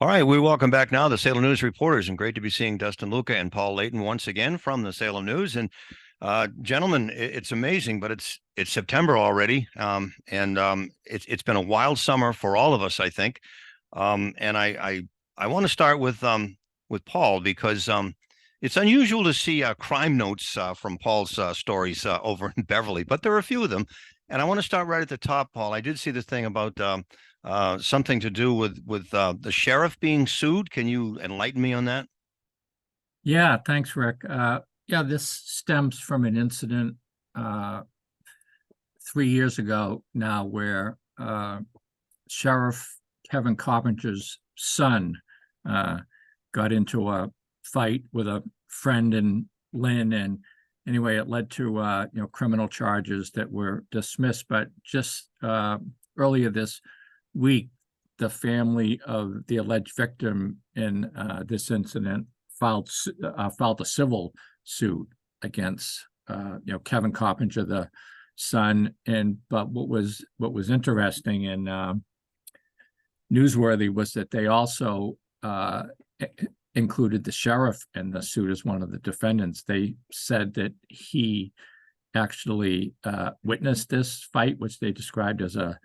All right, we welcome back now the Salem News reporters, and great to be seeing Dustin, Luca, and Paul Leighton once again from the Salem News. And gentlemen, it's amazing, but it's September already, and it's been a wild summer for all of us, I think. And I want to start with Paul because it's unusual to see crime notes from Paul's stories over in Beverly, but there are a few of them. And I want to start right at the top, Paul. I did see this thing about something to do with the sheriff being sued. Can you enlighten me on that? Yeah, thanks, Rick. Yeah, this stems from an incident uh, 3 years ago now where Sheriff Kevin Carpenter's son uh, got into a fight with a friend in Lynn, and anyway, it led to criminal charges that were dismissed. But just earlier this week, the family of the alleged victim in this incident filed a civil suit against Kevin Carpenter, the son. And but what was interesting and newsworthy was that they also included the sheriff in the suit as one of the defendants. They said that he actually witnessed this fight, which they described as a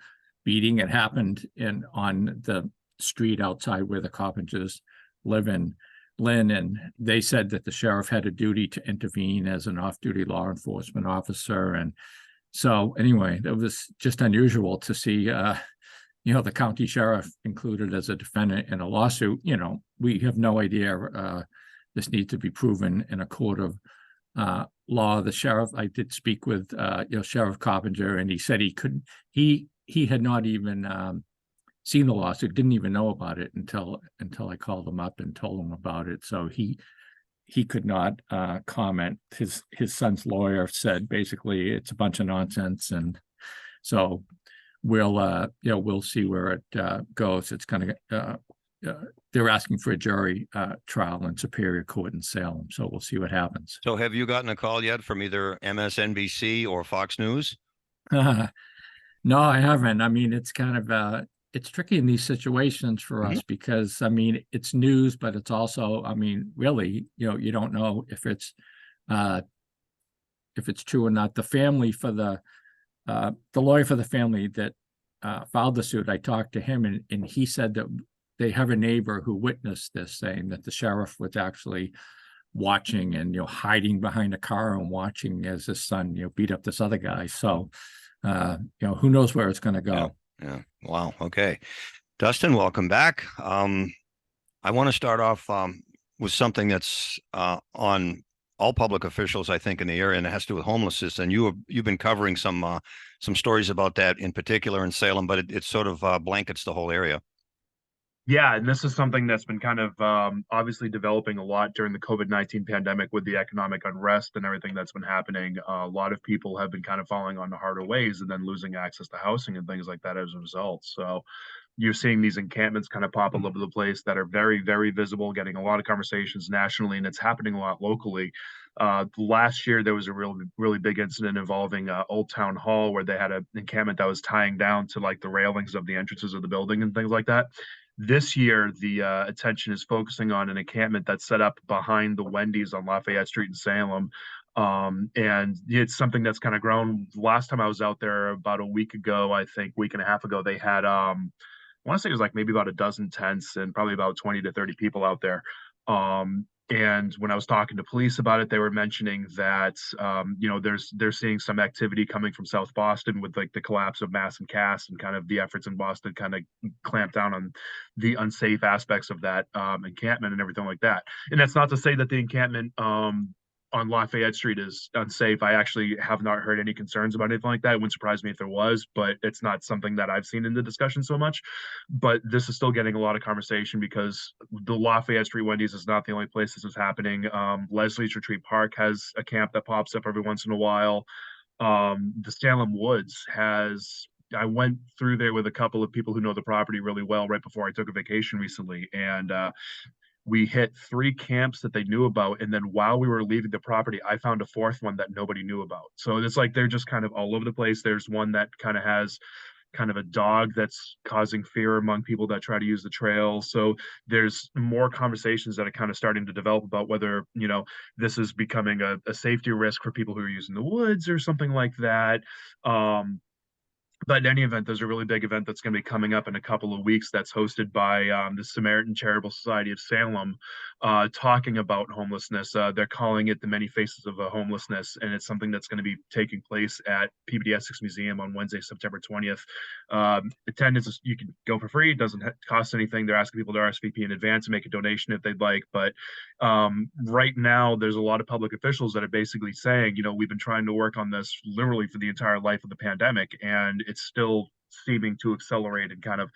beating. It happened on the street outside where the Carpenters live in Lynn, and they said that the sheriff had a duty to intervene as an off-duty law enforcement officer. And so anyway, it was just unusual to see the county sheriff included as a defendant in a lawsuit. We have no idea. This needs to be proven in a court of law. The sheriff, I did speak with Sheriff Carpenter, and he said he had not even seen the lawsuit, didn't even know about it until I called him up and told him about it. So he could not comment. His son's lawyer said basically it's a bunch of nonsense, and so we'll see where it goes. It's going to they're asking for a jury trial in Superior Court in Salem, so we'll see what happens. So, have you gotten a call yet from either MSNBC or Fox News? No, I haven't. I mean, it's kind of it's tricky in these situations for Mhm. us because I mean it's news, but it's also, I mean, really, you don't know uh if it's true or not. The lawyer for the family that filed the suit, I talked to him, and he said that they have a neighbor who witnessed this, saying that the sheriff was actually watching and hiding behind a car and watching as his son beat up this other guy. So who knows where it's going to Yeah. go. Yeah. Wow. Okay. Dustin, welcome back. I want to start off with something that's on all public officials, I think, in the area, and it has to do with homelessness. And you've been covering some stories about that in particular in Salem, but it sort of blankets the whole area. Yeah, and this is something that's been kind of obviously developing a lot during the COVID-19 pandemic with the economic unrest and everything that's been happening. A lot of people have been kind of falling on the harder ways and then losing access to housing and things like that as a result. So you're seeing these encampments kind of pop all over the place that are very, very visible, getting a lot of conversations nationally, and it's happening a lot locally. Last year, there was a really big incident involving Old Town Hall where they had an encampment that was tying down to like the railings of the entrances of the building and things like that. This year, the attention is focusing on an encampment that's set up behind the Wendy's on Lafayette Street in Salem. And it's something that's kind of grown. Last time I was out there about a week ago, I think week and a half ago, they had I want to say it was like maybe about a dozen tents and probably about 20 to 30 people out there. And when I was talking to police about it, they were mentioning that they're seeing some activity coming from South Boston with like the collapse of Mass and Cass and kind of the efforts in Boston kind of clamp down on the unsafe aspects of that encampment and everything like that. And that's not to say that the encampment on Lafayette Street is unsafe. I actually have not heard any concerns about anything like that. It wouldn't surprise me if there was, but it's not something that I've seen in the discussion so much. But this is still getting a lot of conversation because the Lafayette Street Wendy's is not the only place this is happening. Leslie's Retreat Park has a camp that pops up every once in a while. The Salem Woods has I went through there with a couple of people who know the property really well right before I took a vacation recently, and we hit three camps that they knew about, and then while we were leaving the property, I found a fourth one that nobody knew about. So it's like they're just kind of all over the place. There's one that kind of has kind of a dog that's causing fear among people that try to use the trail. So there's more conversations that are kind of starting to develop about whether, this is becoming a safety risk for people who are using the woods or something like that. But in any event, there's a really big event that's going to be coming up in a couple of weeks that's hosted by the Samaritan Charitable Society of Salem, talking about homelessness. They're calling it the Many Faces of Homelessness, and it's something that's going to be taking place at PBD Essex Museum on Wednesday, September 20th. Attendance, you can go for free. It doesn't cost anything. They're asking people to RSVP in advance and make a donation if they'd like. But right now, there's a lot of public officials that are basically saying, we've been trying to work on this literally for the entire life of the pandemic, and it's still seeming to accelerate and kind of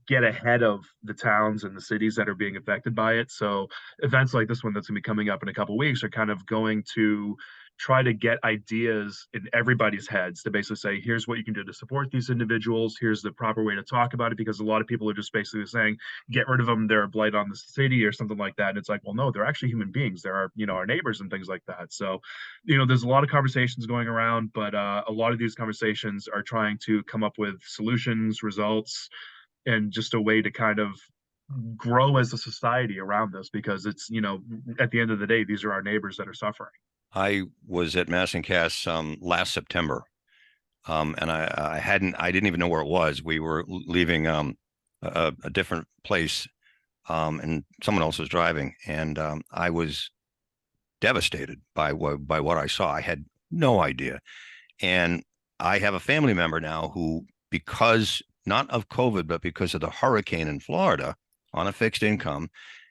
get ahead of the towns and the cities that are being affected by it. So events like this one that's going to be coming up in a couple of weeks are kind of going to try to get ideas in everybody's heads to basically say, here's what you can do to support these individuals. Here's the proper way to talk about it, because a lot of people are just basically saying, get rid of them. They're a blight on the city or something like that. And it's like, well, no, they're actually human beings. There are, our neighbors and things like that. So, there's a lot of conversations going around, but a lot of these conversations are trying to come up with solutions, results, and just a way to kind of grow as a society around this, because it's, at the end of the day, these are our neighbors that are suffering. I was at Mass and Cass last September, and I didn't even know where it was. We were leaving a different place, and someone else was driving, and I was devastated by what I saw. I had no idea, and I have a family member now who, because not of COVID, but because of the hurricane in Florida, on a fixed income,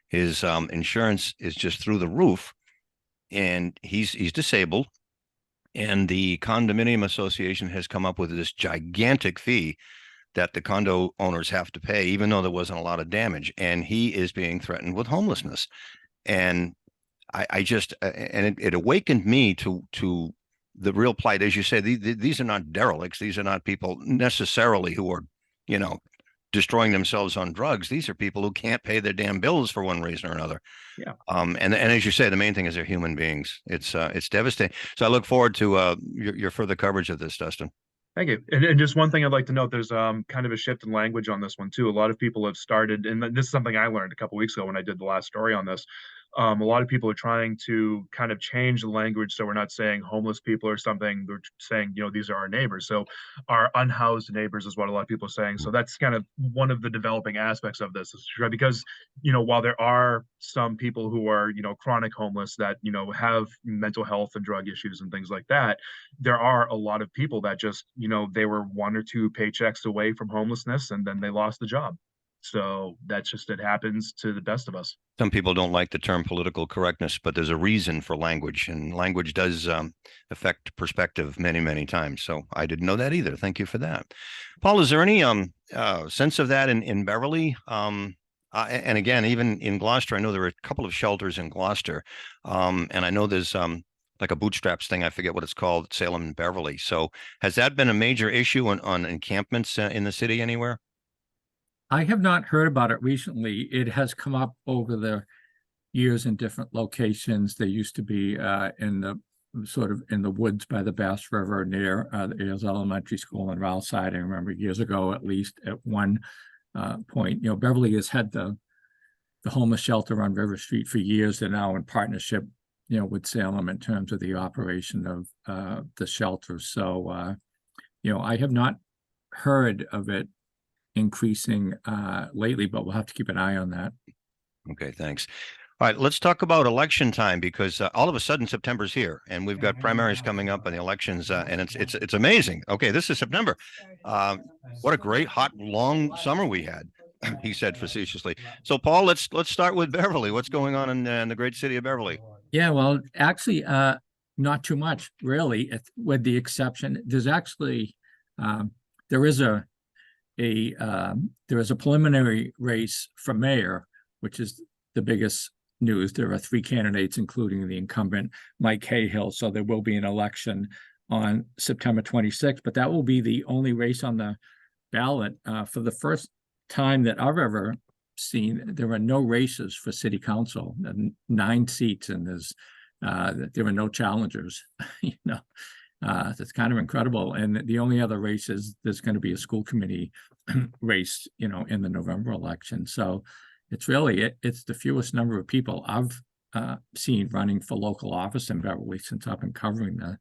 his insurance is just through the roof. And he's disabled, and the condominium association has come up with this gigantic fee that the condo owners have to pay, even though there wasn't a lot of damage. And he is being threatened with homelessness. And I just, and it awakened me to the real plight. As you say, these are not derelicts. These are not people necessarily who are, destroying themselves on drugs. These are people who can't pay their damn bills for one reason or another. Yeah. And as you say, the main thing is they're human beings. It's devastating. So I look forward to your further coverage of this, Dustin. Thank you. And just one thing I'd like to note, there's kind of a shift in language on this one too. A lot of people have started, and this is something I learned a couple of weeks ago when I did the last story on this. A lot of people are trying to kind of change the language, so we're not saying homeless people or something. We're saying, these are our neighbors. So our unhoused neighbors is what a lot of people are saying. So that's kind of one of the developing aspects of this, because while there are some people who are chronic homeless that have mental health and drug issues and things like that, there are a lot of people that just they were 1 or 2 paychecks away from homelessness, and then they lost the job. So that's just, it happens to the best of us. Some people don't like the term political correctness, but there's a reason for language, and language does affect perspective many, many times. So I didn't know that either. Thank you for that. Paul, is there any sense of that in Beverly? And again, even in Gloucester, I know there are a couple of shelters in Gloucester, and I know there's like a bootstraps thing. I forget what it's called, Salem and Beverly. So has that been a major issue on encampments in the city anywhere? I have not heard about it recently. It has come up over the years in different locations. They used to be in the woods by the Bass River near the Ailes Elementary School in Ralside. I remember years ago, at least at one point, Beverly has had the homeless shelter on River Street for years. They're now in partnership, with Salem in terms of the operation of the shelter. So, I have not heard of it increasing lately, but we'll have to keep an eye on that. Okay, thanks. All right, let's talk about election time, because all of a sudden September's here, and we've got primaries coming up and the elections, and it's amazing. Okay, this is September. What a great, hot, long summer we had, he said facetiously. So, Paul, let's start with Beverly. What's going on in the great city of Beverly? Yeah, well, actually, not too much, really, with the exception. There's actually there is a preliminary race for mayor, which is the biggest news. There are 3 candidates, including the incumbent Mike Cahill. So there will be an election on September 26th, but that will be the only race on the ballot. For the first time that I've ever seen, there are no races for city council, 9 seats, and there are no challengers. It's kind of incredible. And the only other race is there's going to be a school committee race, in the November election. So it's really, it's the fewest number of people I've seen running for local office in Beverly since I've been covering the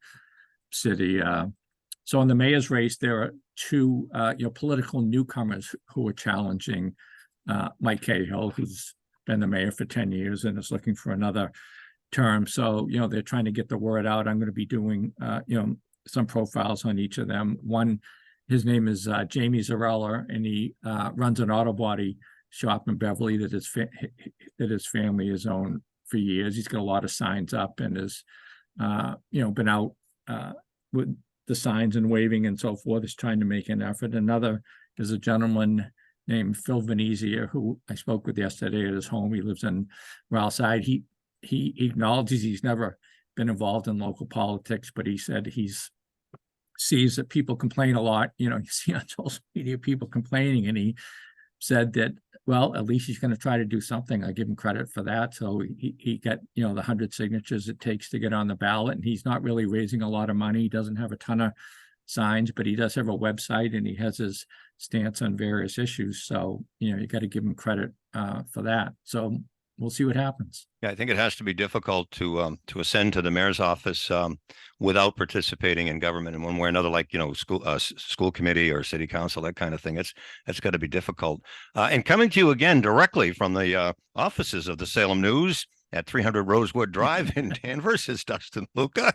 city. So in the mayor's race, there are two, political newcomers who are challenging Mike Cahill, who's been the mayor for 10 years and is looking for another term. So, they're trying to get the word out. I'm going to be doing, some profiles on each of them. One, his name is Jamie Zarella, and he runs an auto body shop in Beverly that his family has owned for years. He's got a lot of signs up and has, been out with the signs and waving and so forth. Is trying to make an effort. Another is a gentleman named Phil Venezia, who I spoke with yesterday at his home. He lives in Ralside. He acknowledges he's never been involved in local politics, but he said sees that people complain a lot. You see on social media people complaining, and he said that, well, at least he's going to try to do something. I give him credit for that. So he got, the 100 signatures it takes to get on the ballot, and he's not really raising a lot of money. He doesn't have a ton of signs, but he does have a website, and he has his stance on various issues. So, you got to give him credit for that. So we'll see what happens. Yeah, I think it has to be difficult to ascend to the mayor's office without participating in government in one way or another, like school committee or city council, that kind of thing. That's got to be difficult. And coming to you again directly from the offices of the Salem News at 300 Rosewood Drive in Danvers is Dustin Luca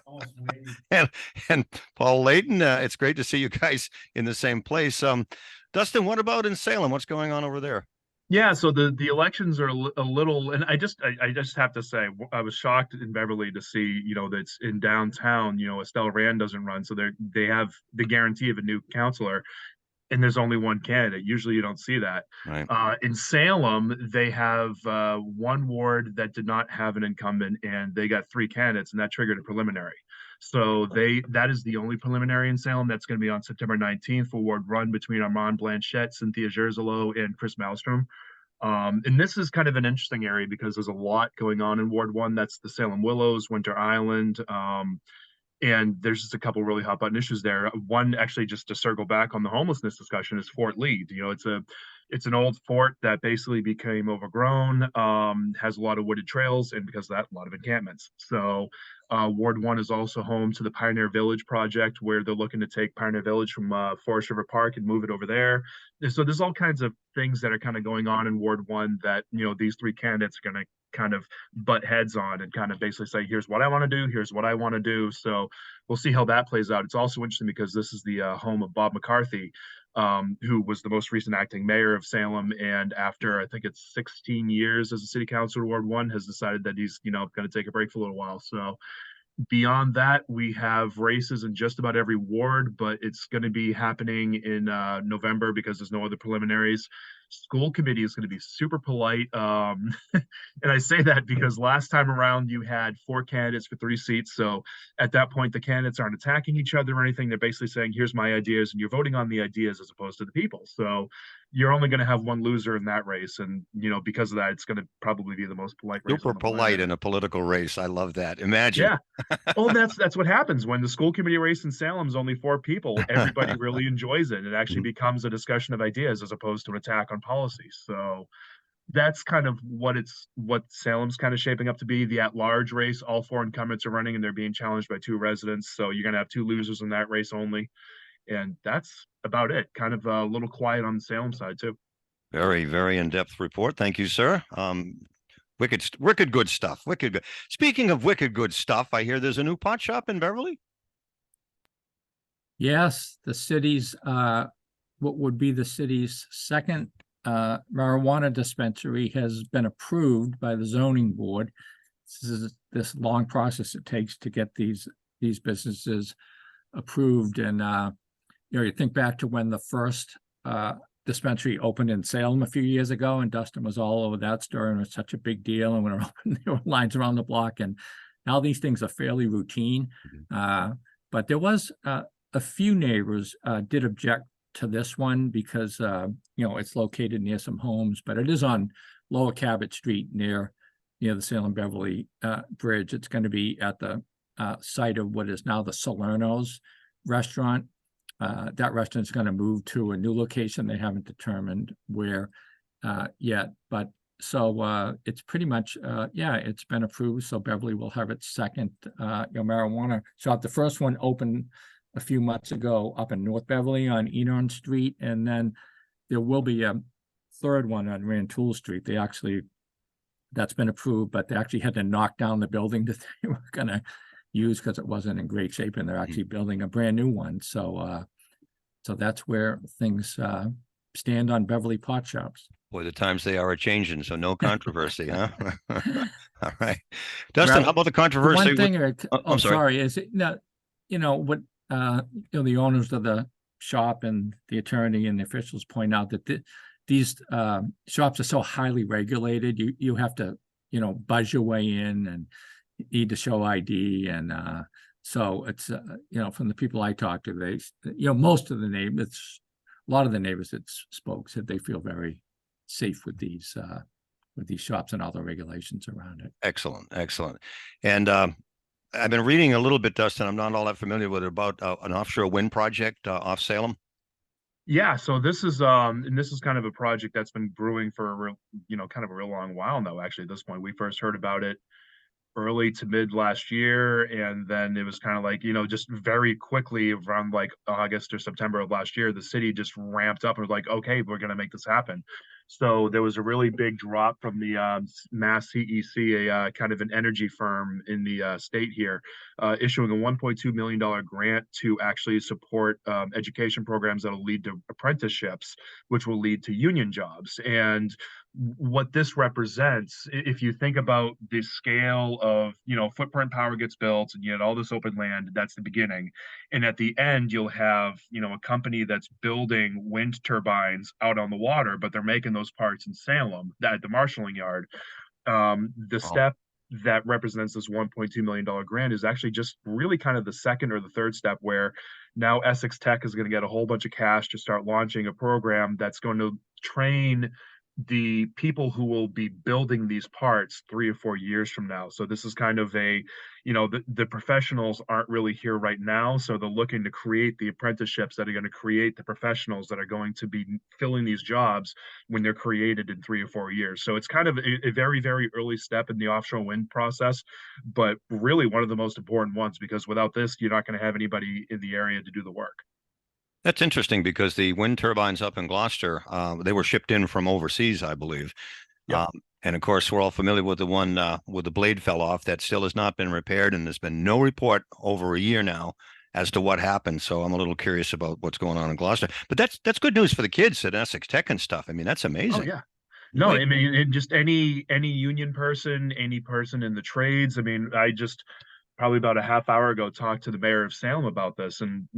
and Paul Leighton. It's great to see you guys in the same place. Dustin, what about in Salem? What's going on over there? Yeah, so the elections are a little, and I just have to say, I was shocked in Beverly to see, that's in downtown, Estelle Rand doesn't run, so they have the guarantee of a new counselor, and there's only one candidate. Usually you don't see that. Right. In Salem, they have one ward that did not have an incumbent, and they got 3 candidates, and that triggered a preliminary. So that is the only preliminary in Salem. That's going to be on September 19th for Ward Run between Armand Blanchette, Cynthia Gerzalo, and Chris Malmstrom. And this is kind of an interesting area because there's a lot going on in Ward 1. That's the Salem Willows, Winter Island, and there's just a couple really hot button issues there. One, actually, just to circle back on the homelessness discussion, is Fort Lee. It's an old fort that basically became overgrown, has a lot of wooded trails, and because of that, a lot of encampments. So Ward 1 is also home to the Pioneer Village project, where they're looking to take Pioneer Village from Forest River Park and move it over there. So there's all kinds of things that are kind of going on in Ward 1 that, these 3 candidates are going to kind of butt heads on and kind of basically say, here's what I want to do, here's what I want to do. So we'll see how that plays out. It's also interesting because this is the home of Bob McCarthy, who was the most recent acting mayor of Salem, and after I think it's 16 years as a city councilor, Ward 1 has decided that he's going to take a break for a little while. So beyond that, we have races in just about every ward, but it's going to be happening in November because there's no other preliminaries. School committee is going to be super polite. And I say that because last time around you had 4 candidates for 3 seats. So at that point, the candidates aren't attacking each other or anything. They're basically saying, here's my ideas, and you're voting on the ideas as opposed to the people. So you're only going to have one loser in that race. And, because of that, it's going to probably be the most polite race. Super polite in a political race. I love that. Imagine. Yeah. Oh, that's what happens when the school committee race in Salem is only 4 people. Everybody really enjoys it. It actually becomes a discussion of ideas as opposed to an attack on policy. So that's kind of what Salem's kind of shaping up to be. The at-large race, all 4 incumbents are running, and they're being challenged by 2 residents. So you're going to have 2 losers in that race only. And that's about it. Kind of a little quiet on the Salem side, too. Very, very in-depth report. Thank you, sir. Wicked good stuff. Wicked good. Speaking of wicked good stuff, I hear there's a new pot shop in Beverly. Yes, the city's what would be the city's second marijuana dispensary has been approved by the zoning board. This is this long process it takes to get these businesses approved. And you think back to when the first dispensary opened in Salem a few years ago, and Dustin was all over that story, and it was such a big deal. And when it opened, there were lines around the block, and now these things are fairly routine. But there was a few neighbors did object to this one because it's located near some homes, but it is on Lower Cabot Street near the Salem Beverly Bridge. It's going to be at the site of what is now the Salerno's restaurant. That restaurant's going to move to a new location. They haven't determined where yet, but so it's pretty much yeah, it's been approved. So Beverly will have its second marijuana shop. The first one opened a few months ago up in North Beverly on Enon Street, and then there will be a third one on Rantoul Street. That's been approved, but they actually had to knock down the building that they were going to use because it wasn't in great shape, and they're actually building a brand new one. So so that's where things stand on Beverly pot shops. Boy, the times they are changing, so no controversy, huh? All right, Dustin, how about the controversy? One thing, I'm sorry. is it now, what the owners of the shop and the attorney and the officials point out that these shops are so highly regulated. You have to buzz your way in, and you need to show ID, and so it's from the people I talked to, they most of the neighbors, a lot of the neighbors that spoke said they feel very safe with these shops and all the regulations around it. Excellent. And I've been reading a little bit, Dustin. I'm not all that familiar with it, about an offshore wind project off Salem. Yeah, so this is kind of a project that's been brewing for a real, kind of a real long while now. Actually, at this point, we first heard about it early to mid last year, and then it was kind of like, just very quickly around like August or September of last year, the city just ramped up and was like, okay, we're going to make this happen. So there was a really big drop from the Mass CEC, a kind of an energy firm in the state here, issuing a $1.2 million grant to actually support education programs that will lead to apprenticeships, which will lead to union jobs. And what this represents, if you think about the scale of, footprint power gets built and you had all this open land, that's the beginning. And at the end, you'll have, a company that's building wind turbines out on the water, but they're making those parts in Salem at the marshaling yard. The step that represents this $1.2 million grant is actually just really kind of the second or the third step, where now Essex Tech is going to get a whole bunch of cash to start launching a program that's going to train the people who will be building these parts 3 or 4 years from now. So this is kind of a, the professionals aren't really here right now. So they're looking to create the apprenticeships that are going to create the professionals that are going to be filling these jobs when they're created in 3 or 4 years. So it's kind of a very, very early step in the offshore wind process, but really one of the most important ones, because without this, you're not going to have anybody in the area to do the work. That's interesting, because the wind turbines up in Gloucester, they were shipped in from overseas, I believe. Yep. And of course, we're all familiar with the one where the blade fell off. That still has not been repaired, and there's been no report over a year now as to what happened. So I'm a little curious about what's going on in Gloucester. But that's good news for the kids at Essex Tech and stuff. I mean, that's amazing. Oh yeah. No, I mean, just any union person, any person in the trades. I mean, I just probably about a half hour ago talked to the mayor of Salem about this, and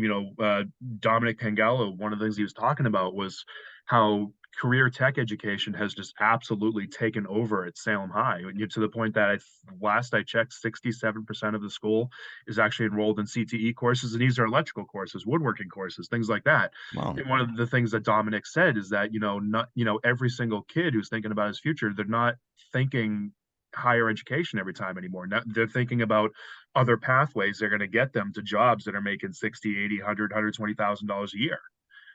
Dominic Pangallo, one of the things he was talking about was how career tech education has just absolutely taken over at Salem High, to the point that last I checked, 67% of the school is actually enrolled in CTE courses, and these are electrical courses, woodworking courses, things like that. Wow. And one of the things that Dominic said is that not every single kid who's thinking about his future, they're not thinking higher education every time anymore. Now they're thinking about other pathways they're going to get them to jobs that are making 60, 80, 100, $120,000 a year.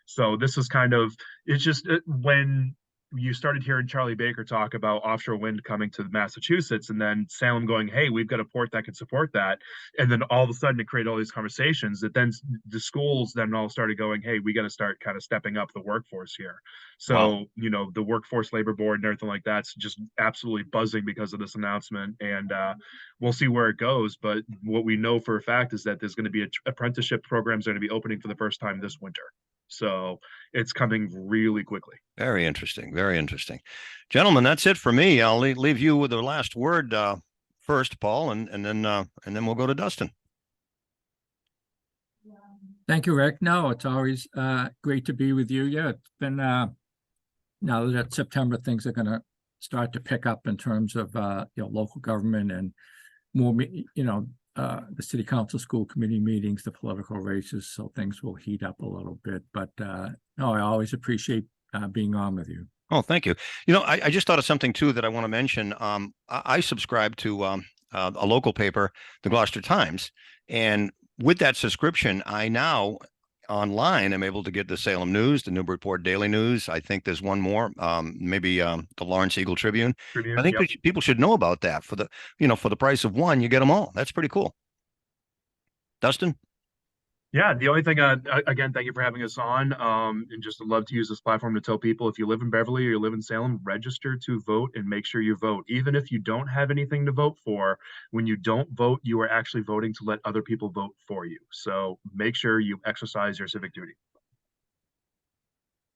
So this is kind of, it's just when you started hearing Charlie Baker talk about offshore wind coming to Massachusetts, and then Salem going, hey, we've got a port that can support that. And then all of a sudden it created all these conversations that then the schools then all started going, hey, we got to start kind of stepping up the workforce here. So, Wow. The workforce labor board and everything like that's just absolutely buzzing because of this announcement. And we'll see where it goes. But what we know for a fact is that there's going to be apprenticeship programs that are going to be opening for the first time this winter. So it's coming really quickly. Very interesting. Very interesting. Gentlemen, that's it for me. I'll leave you with the last word first, Paul, and then we'll go to Dustin. Thank you, Rick. No, it's always great to be with you. Yeah, it's been now that September, things are going to start to pick up in terms of local government and more, the city council, school committee meetings, the political races, so things will heat up a little bit. But no, I always appreciate being on with you. Oh, thank you. I just thought of something too that I want to mention. I subscribe to a local paper, the Gloucester Times. And with that subscription, I now online am able to get the Salem News, the Newburyport Daily News. I think there's one more, maybe the Lawrence Eagle Tribune. I think Yep. people should know about that. For the, for the price of one, you get them all. That's pretty cool. Dustin? Yeah, the only thing, again, thank you for having us on. And just love to use this platform to tell people, if you live in Beverly or you live in Salem, register to vote and make sure you vote. Even if you don't have anything to vote for, when you don't vote, you are actually voting to let other people vote for you. So make sure you exercise your civic duty.